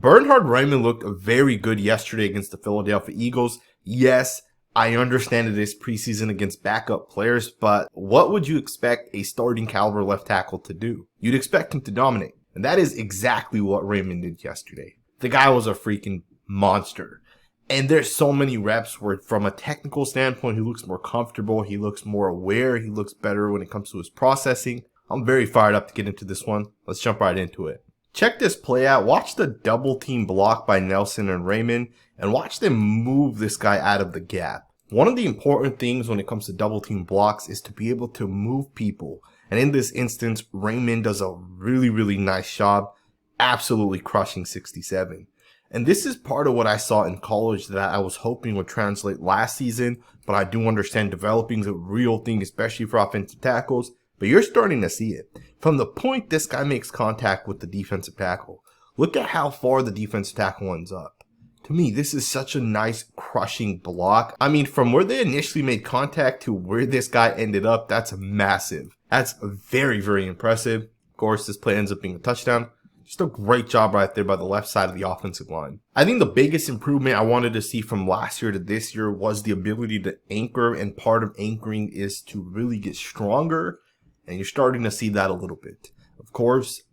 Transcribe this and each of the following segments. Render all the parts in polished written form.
Bernhard Raimann looked very good yesterday against the Philadelphia Eagles. Yes, I understand it is preseason against backup players, but what would you expect a starting caliber left tackle to do? You'd expect him to dominate. And that is exactly what Raimann did yesterday. The guy was a freaking monster. And there's so many reps where from a technical standpoint, he looks more comfortable. He looks more aware. He looks better when it comes to his processing. I'm very fired up to get into this one. Let's jump right into it. Check this play out. Watch the double team block by Nelson and Raimann and watch them move this guy out of the gap. One of the important things when it comes to double team blocks is to be able to move people. And in this instance, Raimann does a really nice job, absolutely crushing 67. And this is part of what I saw in college that I was hoping would translate last season, but I do understand developing is a real thing, especially for offensive tackles. But you're starting to see it. From the point this guy makes contact with the defensive tackle, look at how far the defensive tackle ends up. To me, this is such a nice crushing block. I mean, from where they initially made contact to where this guy ended up, that's massive. That's very impressive. Of course, this play ends up being a touchdown. Just a great job right there by the left side of the offensive line. I think the biggest improvement I wanted to see from last year to this year was the ability to anchor, and part of anchoring is to really get stronger. And you're starting to see that a little bit. Of course,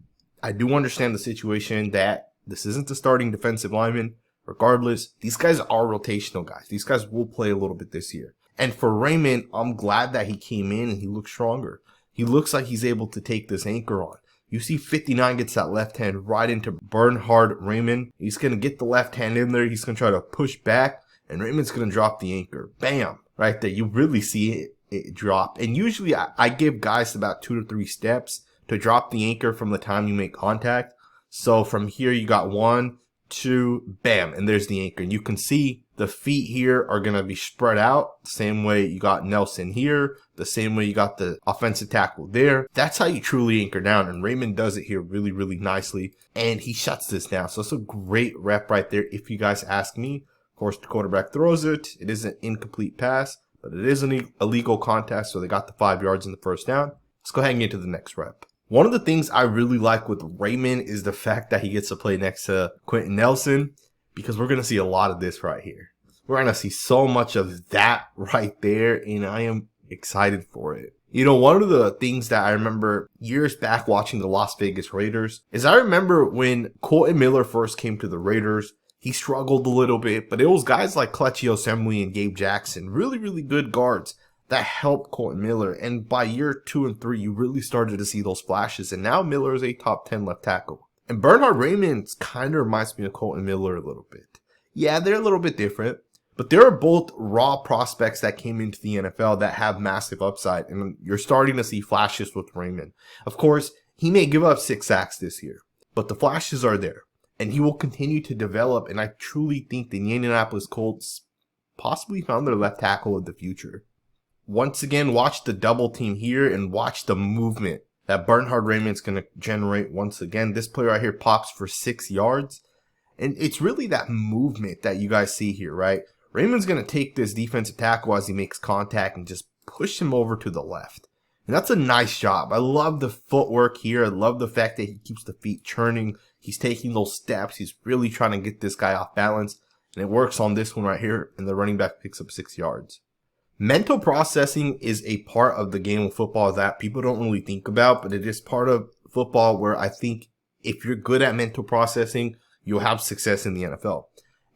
I do understand the situation that this isn't the starting defensive lineman. Regardless, these guys are rotational guys. These guys will play a little bit this year. And for Raimann, I'm glad that he came in and he looks stronger. He looks like he's able to take this anchor on. You see 59 gets that left hand right into Bernhard Raimann. He's going to get the left hand in there. He's going to try to push back. And Raymond's going to drop the anchor. Bam! Right there. You really see it drop. And usually I give guys about 2 to 3 steps to drop the anchor from the time you make contact. So from here you got 1, 2, bam, and there's the anchor. And you can see the feet here are going to be spread out the same way you got Nelson here, the same way you got the offensive tackle there. That's how you truly anchor down, and Raimann does it here really nicely, and he shuts this down. So it's a great rep right there if you guys ask me. Of course, the quarterback throws it. It is an incomplete pass, but it is an illegal contest, so they got the 5 yards in the first down. Let's go ahead and get to the next rep. One of the things I really like with Raimann is the fact that he gets to play next to Quentin Nelson, because we're going to see a lot of this right here. We're going to see so much of that right there, and I am excited for it. You know, one of the things that I remember years back watching the Las Vegas Raiders is I remember when Colton Miller first came to the Raiders, he struggled a little bit, but it was guys like Kelechi Osemele and Gabe Jackson, really good guards that helped Colton Miller. And by year 2 and 3, you really started to see those flashes. And now Miller is a top 10 left tackle. And Bernhard Raimann kind of reminds me of Colton Miller a little bit. Yeah, they're a little bit different, but they're both raw prospects that came into the NFL that have massive upside. And you're starting to see flashes with Raimann. Of course, he may give up 6 sacks this year, but the flashes are there. And he will continue to develop. And I truly think the Indianapolis Colts possibly found their left tackle of the future. Once again, watch the double team here and watch the movement that Bernhard Raimann's going to generate once again. This play right here pops for 6 yards. And it's really that movement that you guys see here, right? Raimann's going to take this defensive tackle as he makes contact and just push him over to the left. And that's a nice job. I love the footwork here. I love the fact that he keeps the feet churning. He's taking those steps. He's really trying to get this guy off balance. And it works on this one right here. And the running back picks up 6 yards. Mental processing is a part of the game of football that people don't really think about, but it is part of football where I think if you're good at mental processing, you'll have success in the NFL.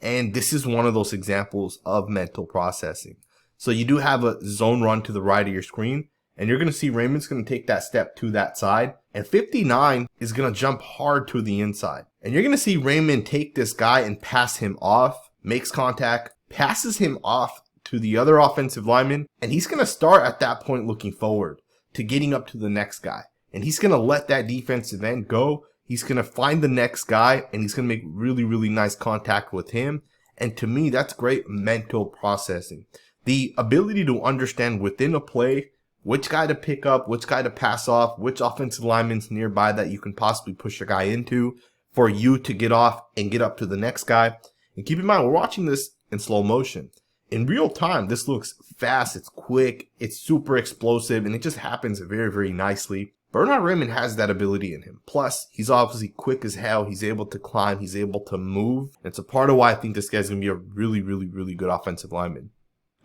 And this is one of those examples of mental processing. So you do have a zone run to the right of your screen, and you're going to see Raimann's going to take that step to that side, and 59 is going to jump hard to the inside. And you're going to see Raimann take this guy and pass him off, makes contact, passes him off to the other offensive lineman, and he's going to start at that point looking forward to getting up to the next guy. And he's going to let that defensive end go. He's going to find the next guy, and he's going to make really nice contact with him. And to me, that's great mental processing. The ability to understand within a play which guy to pick up, which guy to pass off, which offensive lineman's nearby that you can possibly push a guy into for you to get off and get up to the next guy. And keep in mind, we're watching this in slow motion. In real time, this looks fast, it's quick, it's super explosive, and it just happens very nicely. Bernhard Raimann has that ability in him. Plus, he's obviously quick as hell. He's able to climb. He's able to move. It's a part of why I think this guy's going to be a really, really, really good offensive lineman.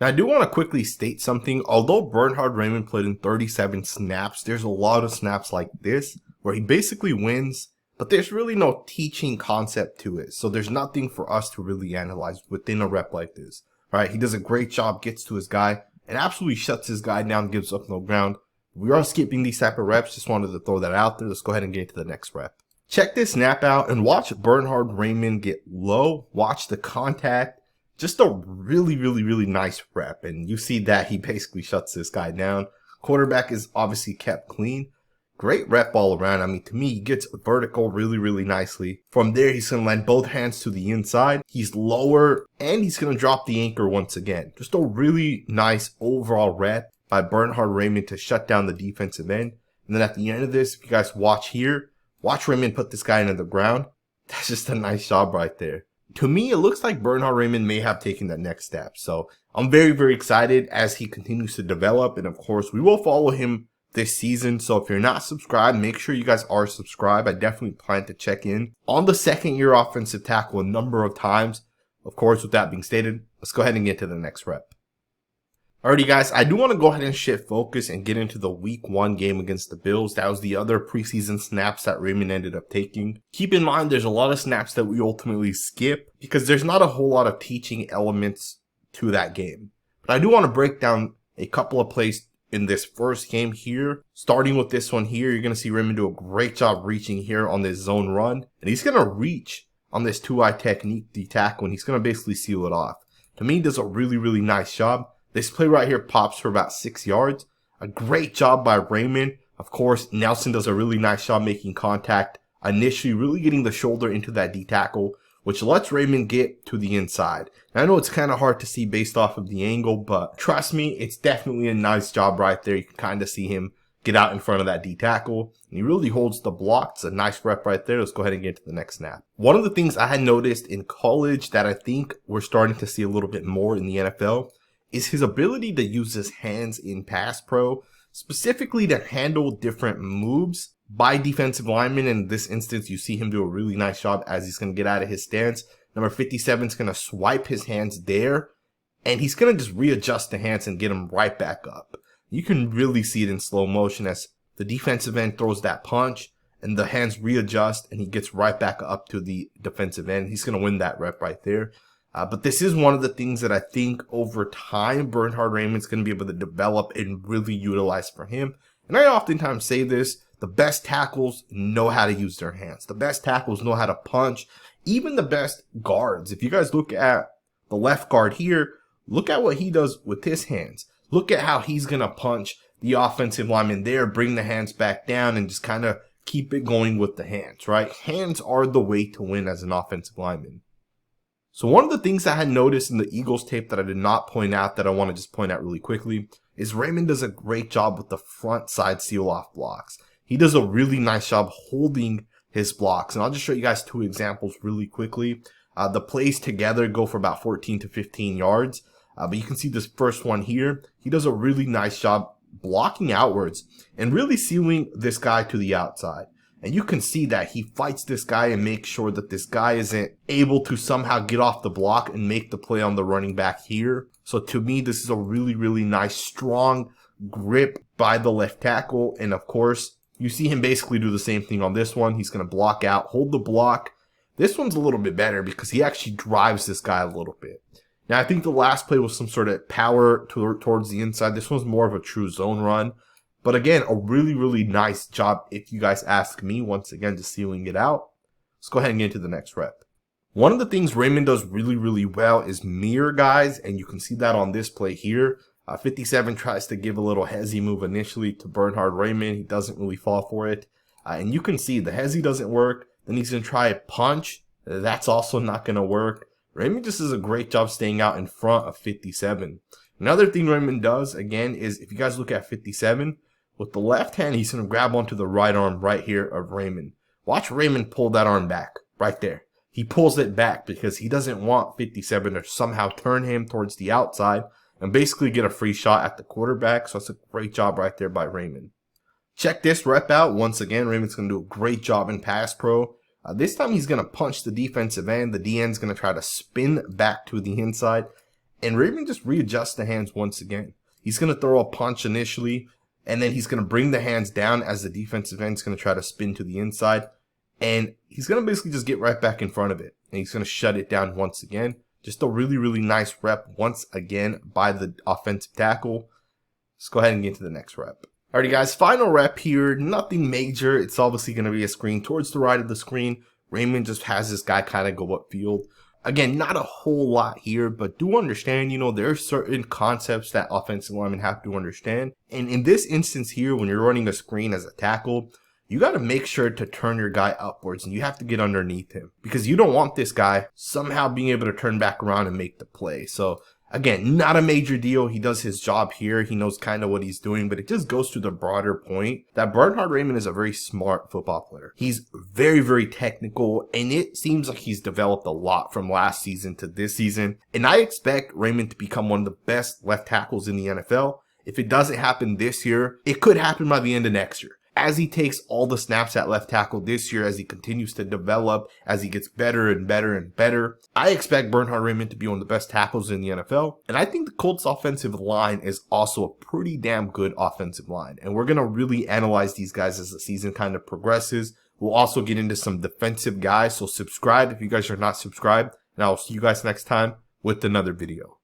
Now, I do want to quickly state something. Although Bernhard Raimann played in 37 snaps, there's a lot of snaps like this where he basically wins, but there's really no teaching concept to it. So there's nothing for us to really analyze within a rep like this. All right, he does a great job, gets to his guy, and absolutely shuts his guy down, gives up no ground. We are skipping these type of reps. Just wanted to throw that out there. Let's go ahead and get to the next rep. Check this snap out and watch Bernhard Raimann get low. Watch the contact. Just a really, really, really nice rep. And you see that he basically shuts this guy down. Quarterback is obviously kept clean. Great rep all around. I mean, to me, he gets vertical really, really nicely. From there, he's going to land both hands to the inside. He's lower, and he's going to drop the anchor once again. Just a really nice overall rep by Bernhard Raimann to shut down the defensive end. And then at the end of this, if you guys watch here, watch Raimann put this guy into the ground. That's just a nice job right there. To me, it looks like Bernhard Raimann may have taken that next step. So I'm very, very excited as he continues to develop. And of course, we will follow him this season. So if you're not subscribed, make sure you guys are subscribed. I definitely plan to check in on the second-year offensive tackle a number of times. Of course, with that being stated, let's go ahead and get to the next rep. Alrighty guys, I do want to go ahead and shift focus and get into the week 1 game against the Bills. That was the other preseason snaps that Raimann ended up taking. Keep in mind, there's a lot of snaps that we ultimately skip because there's not a whole lot of teaching elements to that game. But I do want to break down a couple of plays in this first game here. Starting with this one here, you're going to see Raimann do a great job reaching here on this zone run. And he's going to reach on this 2-eye technique, the tackle, and he's going to basically seal it off. To me, he does a really, really nice job. This play right here pops for about 6 yards. A great job by Raimann. Of course, Nelson does a really nice job making contact initially, really getting the shoulder into that D tackle, which lets Raimann get to the inside. And I know it's kind of hard to see based off of the angle, but trust me, it's definitely a nice job right there. You can kind of see him get out in front of that D tackle. And he really holds the block. It's a nice rep right there. Let's go ahead and get to the next snap. One of the things I had noticed in college that I think we're starting to see a little bit more in the NFL is his ability to use his hands in pass pro, specifically to handle different moves by defensive linemen. In this instance, you see him do a really nice job as he's going to get out of his stance. Number 57 is going to swipe his hands there, and he's going to just readjust the hands and get him right back up. You can really see it in slow motion as the defensive end throws that punch, and the hands readjust, and he gets right back up to the defensive end. He's going to win that rep right there. But this is one of the things that I think over time, Bernhard Raimann is going to be able to develop and really utilize for him. And I oftentimes say this, the best tackles know how to use their hands. The best tackles know how to punch. Even the best guards. If you guys look at the left guard here, look at what he does with his hands. Look at how he's going to punch the offensive lineman there, bring the hands back down, and just kind of keep it going with the hands, right? Hands are the way to win as an offensive lineman. So one of the things I had noticed in the Eagles tape that I did not point out that I want to just point out really quickly is Raimann does a great job with the front side seal off blocks. He does a really nice job holding his blocks. And I'll just show you guys 2 examples really quickly. The plays together go for about 14 to 15 yards. But you can see this first one here. He does a really nice job blocking outwards and really sealing this guy to the outside. And you can see that he fights this guy and makes sure that this guy isn't able to somehow get off the block and make the play on the running back here. So to me, this is a really, really nice, strong grip by the left tackle. And of course, you see him basically do the same thing on this one. He's going to block out, hold the block. This one's a little bit better because he actually drives this guy a little bit. Now, I think the last play was some sort of power towards the inside. This one's more of a true zone run. But again, a really, really nice job if you guys ask me, once again, just sealing it out. Let's go ahead and get into the next rep. One of the things Raimann does really, really well is mirror guys, and you can see that on this play here. 57 tries to give a little hezzy move initially to Bernhard Raimann. He doesn't really fall for it. And you can see the hezzy doesn't work. Then he's going to try a punch. That's also not going to work. Raimann just does a great job staying out in front of 57. Another thing Raimann does, again, is if you guys look at 57, with the left hand, he's going to grab onto the right arm right here of Raimann. Watch Raimann pull that arm back right there. He pulls it back because he doesn't want 57 to somehow turn him towards the outside and basically get a free shot at the quarterback. So it's a great job right there by Raimann. Check this rep out. Once again, Raymond's going to do a great job in pass pro. This time he's going to punch the defensive end. The DN's going to try to spin back to the inside. And Raymond just readjusts the hands once again. He's going to throw a punch initially, and then he's going to bring the hands down as the defensive end's going to try to spin to the inside. And he's going to basically just get right back in front of it. And he's going to shut it down once again. Just a really, really nice rep once again by the offensive tackle. Let's go ahead and get to the next rep. Alrighty guys, final rep here, nothing major. It's obviously going to be a screen towards the right of the screen. Raymond just has this guy kind of go upfield. Again, not a whole lot here, but do understand, there are certain concepts that offensive linemen have to understand. And in this instance here, when you're running a screen as a tackle, you got to make sure to turn your guy upwards and you have to get underneath him because you don't want this guy somehow being able to turn back around and make the play. So again, not a major deal. He does his job here. He knows kind of what he's doing, but it just goes to the broader point that Bernhard Raimann is a very smart football player. He's very, very technical, and it seems like he's developed a lot from last season to this season. And I expect Raimann to become one of the best left tackles in the NFL. If it doesn't happen this year, it could happen by the end of next year. As he takes all the snaps at left tackle this year, as he continues to develop, as he gets better and better and better, I expect Bernhard Raimann to be one of the best tackles in the NFL. And I think the Colts offensive line is also a pretty damn good offensive line. And we're going to really analyze these guys as the season kind of progresses. We'll also get into some defensive guys. So subscribe if you guys are not subscribed. And I'll see you guys next time with another video.